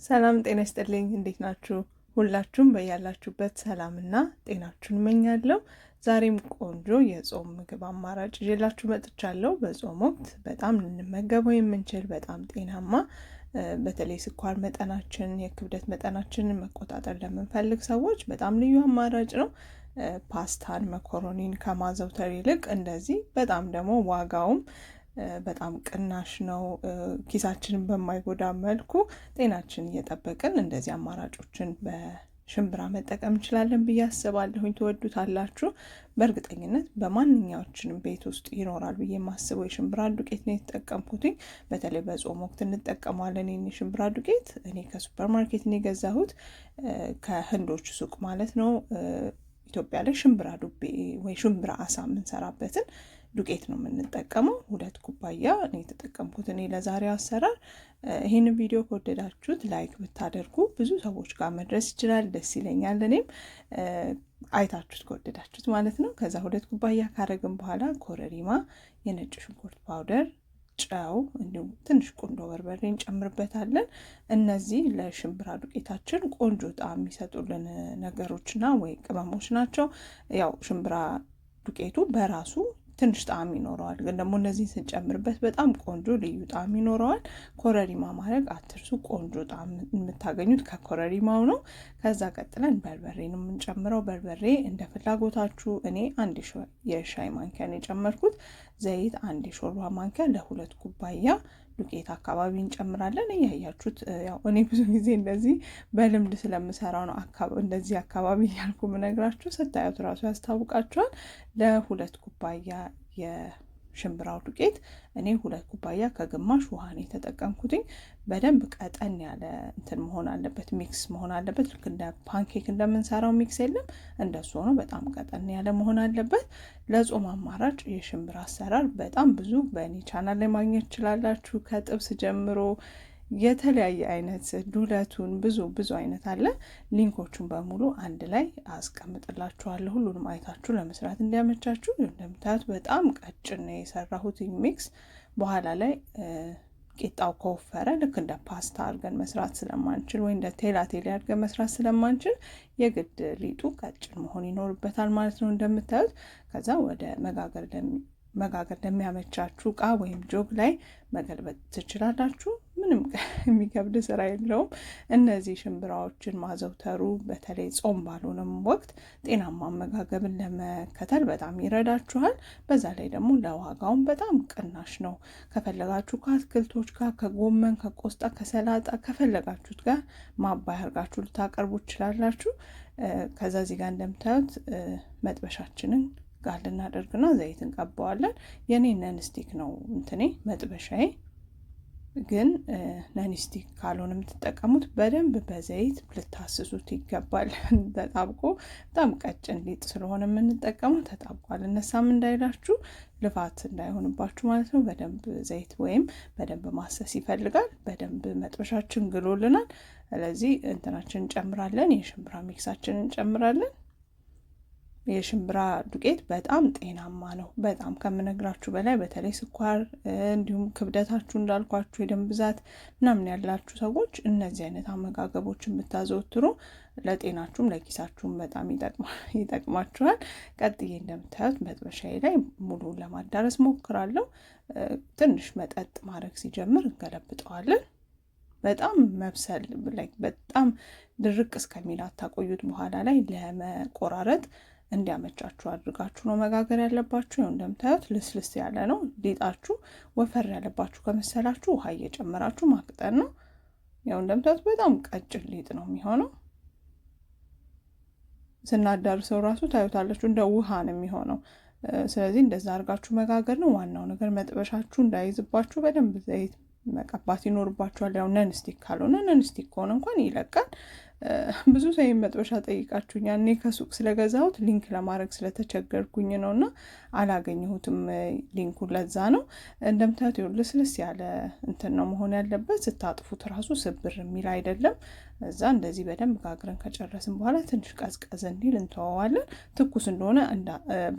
ሰላም ጤና ይስጥልኝ። እንዴት ናችሁ? ሁላችሁም በያላችሁበት ሰላምና ጤናችሁን እመኛለሁ። ዛሬም ቆንጆ የጾም ምግብ አማራጭ ይዤላችሁ መጥቻለሁ። በጾም ወቅት በጣም ልንመገበው የምንችል በጣም ጤናማ በተለይ ስኳር መጠናችን የክብደት መጠናችንን መቆጣጠር ለምንፈልግ ሰዎች በጣም ልዩ አማራጭ ነው። ፓስታን መኮሮኒን ከማዘውተር ይልቅ እንደዚህ በጣም ደግሞ ዋጋውም በጣም ቅናሽ ነው። ኪሳችንን በማይጎዳ መልኩ ጤናችንን እየጠበቅን እንደዚህ አማራጮችን በሽምብራ መጠቀም እንችላለን ብዬ አስባለሁኝ። ትወዱታላችሁ። በእርግጠኝነት በማንኛዎችንም ቤት ውስጥ ይኖራል ብዬ የማስበው የሽምብራ ዱቄት ነው የተጠቀምኩትኝ። በተለይ በጾም ወቅት እንጠቀማለን። ይህን የሽምብራ ዱቄት እኔ ከሱፐር ማርኬት ነው የገዛሁት፣ ከህንዶች ሱቅ ማለት ነው። ኢትዮጵያ ላይ ሽምብራ ዱቤ ወይ ሽምብራ አሳ የምንሰራበትን ዱቄት ነው የምንጠቀመው። 2 ኩባያ እኔ የተጠቀምኩት እኔ ለዛሬው አሰራር። ይህን ቪዲዮ ከወደዳችሁት ላይክ ብታደርጉ ብዙ ሰዎች ጋር መድረስ ይችላል፣ ደስ ይለኛል። እኔም አይታችሁት ከወደዳችሁት ማለት ነው። ከዛ 2 ኩባያ ካረግን በኋላ ኮረሪማ፣ የነጭ ሽንኩርት ፓውደር፣ ጨው እንዲሁም ትንሽ ቁንዶ በርበሬ እንጨምርበታለን። እነዚህ ለሽምብራ ዱቄታችን ቆንጆ ጣዕም የሚሰጡልን ነገሮችና ወይ ቅመሞች ናቸው። ያው ሽምብራ ዱቄቱ በራሱ ትንሽ ጣዕም ይኖረዋል፣ ግን ደግሞ እነዚህን ስንጨምርበት በጣም ቆንጆ ልዩ ጣዕም ይኖረዋል። ኮረሪማ ማድረግ አትርሱ። ቆንጆ ጣዕም የምታገኙት ከኮረሪማው ነው። ከዛ ቀጥለን በርበሬ ነው የምንጨምረው። በርበሬ እንደ ፍላጎታችሁ። እኔ 1 የሻይ ማንኪያ ነው የጨመርኩት። ዘይት 1 የሾርባ ማንኪያ ለ2 ኩባያ ዱቄት አካባቢ እንጨምራለን። እያያችሁት ያው እኔ ብዙ ጊዜ እንደዚህ በልምድ ስለምሰራው ነው እንደዚህ አካባቢ ያልኩ ምነግራችሁ። ስታዩት ራሱ ያስታውቃችኋል። ለ2 ኩባያ የሽምብራው ዱቄት እኔ 2 ኩባያ ከግማሽ ውሃ ነው የተጠቀምኩትኝ። በደንብ ቀጠን ያለ እንትን መሆን አለበት፣ ሚክስ መሆን አለበት። ልክ እንደ ፓንኬክ እንደምንሰራው ሚክስ የለም፣ እንደሱ ሆኖ በጣም ቀጠን ያለ መሆን አለበት። ለጾም አማራጭ የሽምብራ አሰራር በጣም ብዙ በእኔ ቻናል ላይ ማግኘት ትችላላችሁ። ከጥብስ ጀምሮ የተለያየ አይነት ዱለቱን ብዙ አይነት አለ። ሊንኮቹን በሙሉ አንድ ላይ አስቀምጥላችኋለሁ። ሁሉንም አይታችሁ ለመስራት እንዲያመቻችሁ። እንደምታዩት በጣም ቀጭን ነው የሰራሁት ሚክስ። በኋላ ላይ ቂጣው ከወፈረ ልክ እንደ ፓስታ አድርገን መስራት ስለማንችል ወይ እንደ ቴላቴሊ አድርገን መስራት ስለማንችል የግድ ሊጡ ቀጭን መሆን ይኖርበታል ማለት ነው እንደምታዩት። ከዛ ወደ መጋገር ለሚያመቻችሁ እቃ ወይም ጆግ ላይ መገልበጥ ትችላላችሁ። ምንም የሚከብድ ስራ የለውም። እነዚህ ሽምብራዎችን ማዘውተሩ በተለይ ጾም ባልሆነም ወቅት ጤናማ አመጋገብን ለመከተል በጣም ይረዳችኋል። በዛ ላይ ደግሞ ለዋጋውም በጣም ቅናሽ ነው። ከፈለጋችሁ ከአትክልቶች ጋር ከጎመን፣ ከቆስጣ፣ ከሰላጣ ከፈለጋችሁት ጋር ማባያ አድርጋችሁ ልታቀርቡ ትችላላችሁ። ከዛ እዚህ ጋር እንደምታዩት መጥበሻችንን ጋር ልናደርግና ዘይት እንቀባዋለን። የኔ ነንስቲክ ነው እንትኔ መጥበሻዬ፣ ግን ነንስቲክ ካልሆነ የምትጠቀሙት በደንብ በዘይት ልታስሱት ይገባል። ተጣብቆ በጣም ቀጭን ሊጥ ስለሆነ የምንጠቀመው ተጣብቋል እነሳም እንዳይላችሁ፣ ልፋት እንዳይሆንባችሁ ማለት ነው። በደንብ ዘይት ወይም በደንብ ማሰስ ይፈልጋል። በደንብ መጥበሻችን ግሎልናል። ስለዚህ እንትናችን እንጨምራለን፣ የሽምብራ ሚክሳችንን እንጨምራለን። የሽምብራ ዱቄት በጣም ጤናማ ነው፣ በጣም ከምነግራችሁ በላይ። በተለይ ስኳር እንዲሁም ክብደታችሁ እንዳልኳችሁ የደም ብዛት ምናምን ያላችሁ ሰዎች እነዚህ አይነት አመጋገቦችን ብታዘወትሩ ለጤናችሁም ለኪሳችሁም በጣም ይጠቅማችኋል። ቀጥዬ እንደምታዩት መጥበሻዬ ላይ ሙሉን ለማዳረስ ሞክራለሁ። ትንሽ መጠጥ ማድረግ ሲጀምር እንገለብጠዋለን። በጣም መብሰል ላይ በጣም ድርቅ እስከሚል አታቆዩት። በኋላ ላይ ለመቆራረጥ እንዲያመቻችሁ አድርጋችሁ ነው መጋገር ያለባችሁ። ያው እንደምታዩት ልስልስ ያለ ነው ሊጣችሁ። ወፈር ያለባችሁ ከመሰላችሁ ውሃ እየጨመራችሁ ማቅጠን ነው። ያው እንደምታዩት በጣም ቀጭን ሊጥ ነው የሚሆነው። ስናዳርሰው ራሱ ታዩታላችሁ እንደ ውሃ ነው የሚሆነው። ስለዚህ እንደዛ አድርጋችሁ መጋገር ነው ዋናው ነገር። መጥበሻችሁ እንዳይዝባችሁ በደንብ ዘይት መቀባት ይኖርባችኋል። ያው ነንስቲክ ካልሆነ ነንስቲክ ከሆነ እንኳን ይለቃል። ብዙ ሰው መጥበሻ ጠይቃችሁኛል። እኔ ከሱቅ ስለገዛሁት ሊንክ ለማድረግ ስለተቸገርኩኝ ነውና አላገኘሁትም ሊንኩን። ለዛ ነው እንደምታዩት ልስልስ ያለ እንትን ነው መሆን ያለበት። ስታጥፉት ራሱ ስብር የሚል አይደለም። እዛ እንደዚህ በደንብ ጋግረን ከጨረስን በኋላ ትንሽ ቀዝቀዝ እንዲል እንተዋዋለን። ትኩስ እንደሆነ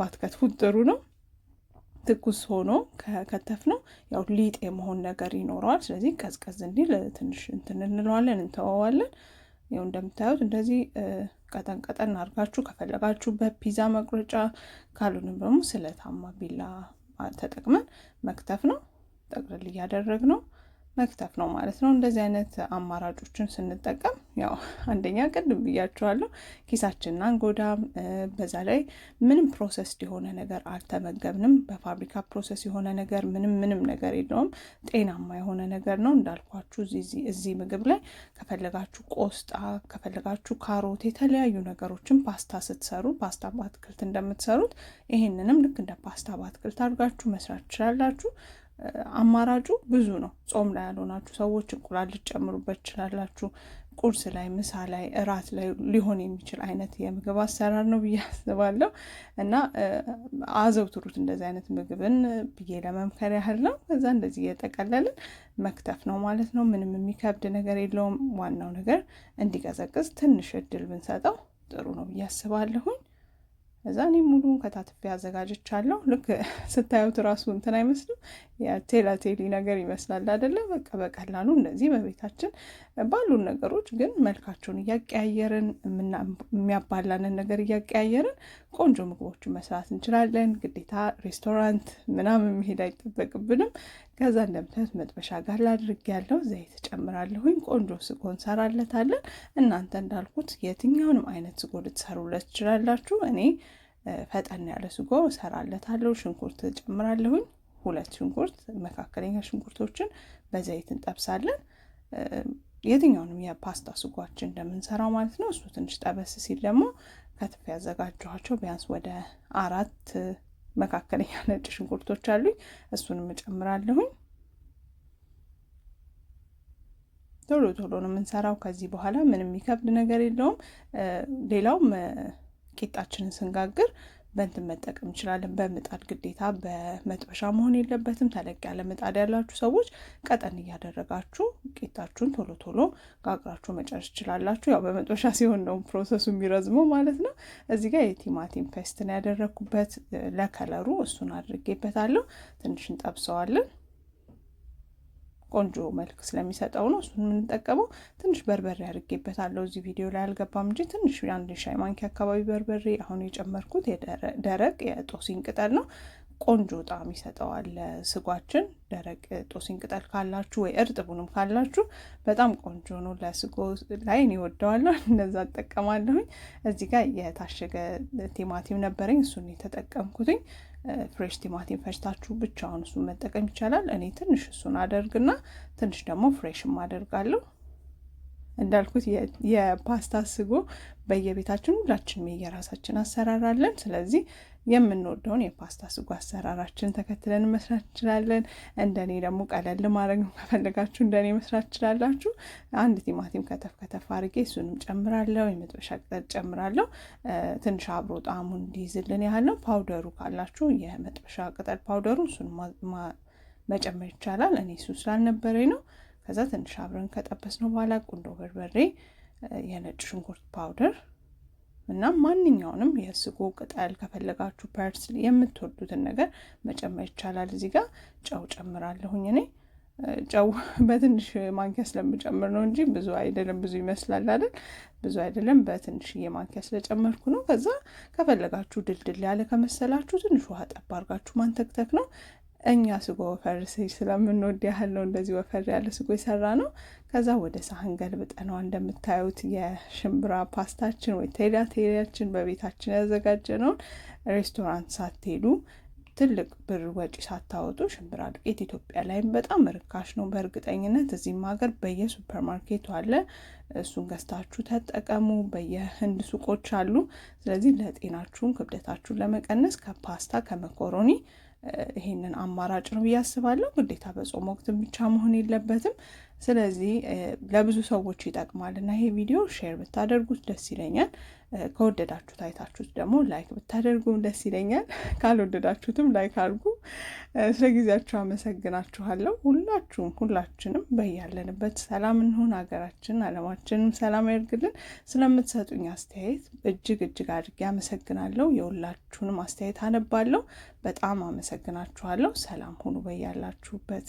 ባትከትፉት ጥሩ ነው። ትኩስ ሆኖ ከከተፍነው ያው ሊጥ የመሆን ነገር ይኖረዋል። ስለዚህ ቀዝቀዝ እንዲል ትንሽ እንትን እንለዋለን፣ እንተወዋለን። ያው እንደምታዩት እንደዚህ ቀጠን ቀጠን አድርጋችሁ ከፈለጋችሁ በፒዛ መቁረጫ ካልሆነም ደግሞ ስለታማ ቢላ ተጠቅመን መክተፍ ነው። ጠቅልል እያደረግነው መክተፍ ነው ማለት ነው። እንደዚህ አይነት አማራጮችን ስንጠቀም ያው አንደኛ ቅድም ብያችኋለሁ ኪሳችንን አንጎዳም። በዛ ላይ ምንም ፕሮሰስ የሆነ ነገር አልተመገብንም። በፋብሪካ ፕሮሰስ የሆነ ነገር ምንም ነገር የለውም። ጤናማ የሆነ ነገር ነው። እንዳልኳችሁ እዚህ ምግብ ላይ ከፈለጋችሁ ቆስጣ፣ ከፈለጋችሁ ካሮት፣ የተለያዩ ነገሮችን ፓስታ ስትሰሩ ፓስታ በአትክልት እንደምትሰሩት ይሄንንም ልክ እንደ ፓስታ በአትክልት አድርጋችሁ መስራት ትችላላችሁ። አማራጩ ብዙ ነው። ጾም ላይ ያልሆናችሁ ሰዎች እንቁላል ልጨምሩበት ትችላላችሁ። ቁርስ ላይ፣ ምሳ ላይ፣ እራት ላይ ሊሆን የሚችል አይነት የምግብ አሰራር ነው ብዬ አስባለሁ እና አዘውትሩት እንደዚህ አይነት ምግብን ብዬ ለመምከር ያህል ነው። ከዛ እንደዚህ እየጠቀለልን መክተፍ ነው ማለት ነው። ምንም የሚከብድ ነገር የለውም። ዋናው ነገር እንዲቀዘቅዝ ትንሽ እድል ብንሰጠው ጥሩ ነው ብዬ አስባለሁኝ። እዛ እኔ ሙሉን ከታትፌ አዘጋጅቻለሁ። ልክ ስታዩት ራሱ እንትን አይመስልም? የቴላቴሊ ነገር ይመስላል አይደለ? በቃ በቀላሉ እንደዚህ በቤታችን ባሉን ነገሮች ግን መልካቸውን እያቀያየርን የሚያባላንን ነገር እያቀያየርን ቆንጆ ምግቦችን መስራት እንችላለን። ግዴታ ሬስቶራንት ምናምን መሄድ አይጠበቅብንም። ከዛ እንደምታዩት መጥበሻ ጋር ላድርግ ያለው ዘይት ጨምራለሁኝ። ቆንጆ ስጎ እንሰራለታለን። እናንተ እንዳልኩት የትኛውንም አይነት ስጎ ልትሰሩለት ትችላላችሁ። እኔ ፈጠን ያለ ስጎ እሰራለታለሁ። ሽንኩርት ጨምራለሁኝ። 2 ሽንኩርት መካከለኛ ሽንኩርቶችን በዘይት እንጠብሳለን። የትኛውንም የፓስታ ስጓችን እንደምንሰራው ማለት ነው። እሱ ትንሽ ጠበስ ሲል ደግሞ ከትፍ ያዘጋጀኋቸው ቢያንስ ወደ 4 መካከለኛ ነጭ ሽንኩርቶች አሉኝ። እሱንም እጨምራለሁኝ። ቶሎ ቶሎ ነው የምንሰራው። ከዚህ በኋላ ምንም የሚከብድ ነገር የለውም። ሌላውም ቂጣችንን ስንጋግር በእንትን መጠቀም እንችላለን። በምጣድ ግዴታ በመጥበሻ መሆን የለበትም። ተለቅ ያለ ምጣድ ያላችሁ ሰዎች ቀጠን እያደረጋችሁ ቂጣችሁን ቶሎ ቶሎ ጋግራችሁ መጨረስ ትችላላችሁ። ያው በመጥበሻ ሲሆን ነው ፕሮሰሱ የሚረዝመው ማለት ነው። እዚህ ጋር የቲማቲም ፔስት ነው ያደረኩበት ለከለሩ። እሱን አድርጌበታለሁ። ትንሽ እንጠብሰዋለን። ቆንጆ መልክ ስለሚሰጠው ነው እሱን የምንጠቀመው። ትንሽ በርበሬ አድርጌበታለሁ። እዚህ ቪዲዮ ላይ አልገባም እንጂ ትንሽ አንድ ሻይ ማንኪያ አካባቢ በርበሬ። አሁን የጨመርኩት ደረቅ የጦሲኝ ቅጠል ነው። ቆንጆ ጣዕም ይሰጠዋል ለስጓችን። ደረቅ ጦሲኝ ቅጠል ካላችሁ ወይ እርጥቡንም ካላችሁ በጣም ቆንጆ ነው ለስጎ ላይ እኔ እወደዋለሁ። እንደዛ እጠቀማለሁኝ። እዚህ ጋር የታሸገ ቲማቲም ነበረኝ፣ እሱን የተጠቀምኩትኝ። ፍሬሽ ቲማቲም ፈጭታችሁ ብቻውን እሱን መጠቀም ይቻላል። እኔ ትንሽ እሱን አደርግና ትንሽ ደግሞ ፍሬሽም አደርጋለሁ። እንዳልኩት የፓስታ ስጎ በየቤታችን ሁላችንም የራሳችን አሰራር አለን። ስለዚህ የምንወደውን የፓስታ ስጎ አሰራራችን ተከትለን መስራት እንችላለን። እንደኔ ደግሞ ቀለል ማድረግ ከፈለጋችሁ እንደኔ መስራት ትችላላችሁ። አንድ ቲማቲም ከተፍ ከተፍ አድርጌ እሱንም ጨምራለሁ። የመጥበሻ ቅጠል ጨምራለሁ። ትንሽ አብሮ ጣዕሙን እንዲይዝልን ያህል ነው። ፓውደሩ ካላችሁ የመጥበሻ ቅጠል ፓውደሩ እሱን መጨመር ይቻላል። እኔ እሱ ስላልነበረኝ ነው። ከዛ ትንሽ አብረን ከጠበስነው በኋላ ቁንዶ በርበሬ፣ የነጭ ሽንኩርት ፓውደር እና ማንኛውንም የስጎ ቅጠል ከፈለጋችሁ ፐርስሊ የምትወዱትን ነገር መጨመር ይቻላል። እዚህ ጋር ጨው ጨምራለሁኝ። እኔ ጨው በትንሽ ማንኪያ ስለምጨምር ነው እንጂ ብዙ አይደለም። ብዙ ይመስላል አይደል? ብዙ አይደለም። በትንሽዬ ማንኪያ ስለጨመርኩ ነው። ከዛ ከፈለጋችሁ ድልድል ያለ ከመሰላችሁ ትንሽ ውሃ ጠብ አድርጋችሁ ማንተክተክ ነው። እኛ ስጎ ወፈር ሲል ስለምንወድ ያህል ነው እንደዚህ ወፈር ያለ ስጎ የሰራ ነው። ከዛ ወደ ሳህን ገልብጠነዋል። እንደምታዩት የሽምብራ ፓስታችን ወይ ቴላቴሊያችን በቤታችን ያዘጋጀነውን ሬስቶራንት ሳትሄዱ ትልቅ ብር ወጪ ሳታወጡ ሽምብራ ዱቄት ኢትዮጵያ ላይም በጣም ርካሽ ነው በእርግጠኝነት። እዚህም ሀገር በየሱፐር ማርኬቱ አለ። እሱን ገዝታችሁ ተጠቀሙ። በየህንድ ሱቆች አሉ። ስለዚህ ለጤናችሁን ክብደታችሁን ለመቀነስ ከፓስታ ከመኮሮኒ ይሄንን አማራጭ ነው ብዬ አስባለሁ። ግዴታ በጾም ወቅት ብቻ መሆን የለበትም። ስለዚህ ለብዙ ሰዎች ይጠቅማል እና ይሄ ቪዲዮ ሼር ብታደርጉት ደስ ይለኛል። ከወደዳችሁት አይታችሁት ደግሞ ላይክ ብታደርጉም ደስ ይለኛል። ካልወደዳችሁትም ላይክ አድርጉ። ስለ ጊዜያችሁ አመሰግናችኋለሁ። ሁላችንም በያለንበት ሰላም እንሁን። ሀገራችን አለማችንም ሰላም ያድርግልን። ስለምትሰጡኝ አስተያየት እጅግ አድርጌ አመሰግናለሁ። የሁላችሁንም አስተያየት አነባለሁ። በጣም አመሰግናችኋለሁ። ሰላም ሁኑ በያላችሁበት።